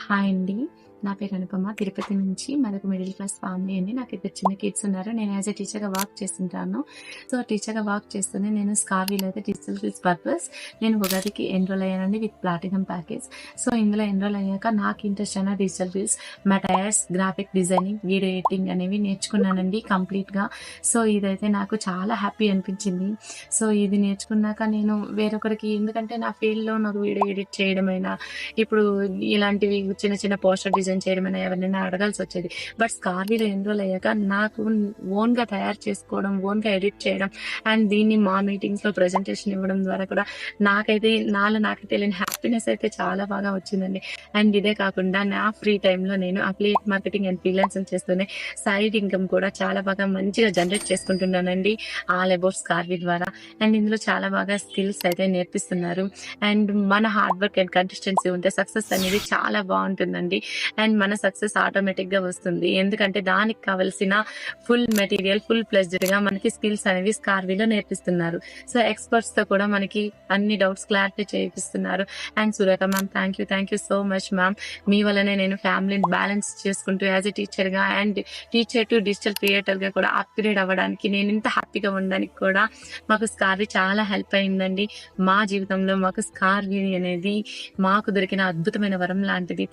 Hi అండి. నా పేరు అనుపమ. తిరుపతి నుంచి. మాదొక మిడిల్ క్లాస్ ఫ్యామిలీ అండి. నాకు ఇద్దరు చిన్న కిడ్స్ ఉన్నారు. నేను యాస్ ఎ టీచర్‌గా వర్క్ చేస్తుంటాను. సో, టీచర్‌గా వర్క్ చేస్తూనే నేను స్కార్వీలో అయితే డిజిటల్ స్కిల్స్ పర్పస్ నేను ఉగాదికి ఎన్రోల్ అయ్యానండి విత్ ప్లాటినం ప్యాకేజ్. సో, ఇందులో ఎన్రోల్ అయ్యాక నాకు ఇంట్రెస్ట్ అయిన డిజిటల్ స్కిల్స్, మెటాయర్స్, గ్రాఫిక్ డిజైనింగ్, వీడియో ఎడిటింగ్ అనేవి నేర్చుకున్నానండి కంప్లీట్‌గా. సో, ఇదైతే నాకు చాలా హ్యాపీ అనిపించింది. సో, ఇది నేర్చుకున్నాక నేను వేరొకరికి ఎందుకంటే నా ఫీల్డ్‌లో నాకు వీడియో ఎడిట్ చేయడమైనా, ఇప్పుడు ఇలాంటివి చిన్న చిన్న పోస్టర్ డిజైన్ చేయడమైనా ఎవరినైనా అడగాల్సొచ్చేది. బట్ స్కార్వీలో ఎన్రోల్ అయ్యాక నాకు ఓన్‌గా తయారు చేసుకోవడం, ఓన్‌గా ఎడిట్ చేయడం అండ్ దీన్ని మా మీటింగ్స్‌లో ప్రెజెంటేషన్ ఇవ్వడం ద్వారా కూడా నాకైతే నాకే తెలియని హ్యాపీనెస్ అయితే చాలా బాగా వచ్చిందండి. అండ్ ఇదే కాకుండా నా ఫ్రీ టైమ్‌లో నేను అఫిలియేట్ మార్కెటింగ్ అండ్ ఫ్రీలాన్సింగ్ చేస్తూనే సైడ్ ఇన్‌కమ్ కూడా చాలా బాగా మంచిగా జనరేట్ చేసుకుంటున్నానండి. ఆల్ అబౌట్ స్కార్వీ ద్వారా. అండ్ ఇందులో చాలా బాగా స్కిల్స్ అయితే నేర్పిస్తున్నారు. అండ్ మన హార్డ్ వర్క్ అండ్ కన్సిస్టెన్సీ ఉంటే సక్సెస్ అనేది చాలా బాగుంటుందండి. అండ్ మన సక్సెస్ ఆటోమేటిక్గా వస్తుంది. ఎందుకంటే దానికి కావలసిన ఫుల్ మెటీరియల్ ఫుల్ ప్లెజ్డ్గా మనకి స్కిల్స్ అనేవి స్కార్వీలో నేర్పిస్తున్నారు. సో ఎక్స్పర్ట్స్తో కూడా మనకి అన్ని డౌట్స్ క్లారిటీ చేయిస్తున్నారు. And Surekha ma'am, thank you so much ma'am. మీ వల్లనే నేను ఫ్యామిలీని బ్యాలెన్స్ చేసుకుంటూ యాజ్ ఎ టీచర్గా అండ్ టీచర్ టు డిజిటల్ క్రియేటర్గా కూడా అప్గ్రేడ్ అవ్వడానికి, నేను ఇంత హ్యాపీగా ఉండడానికి కూడా మాకు స్కార్వీ చాలా హెల్ప్ అయిందండి. మా జీవితంలో మాకు స్కార్వీ అనేది మాకు దొరికిన అద్భుతమైన వరం లాంటిది.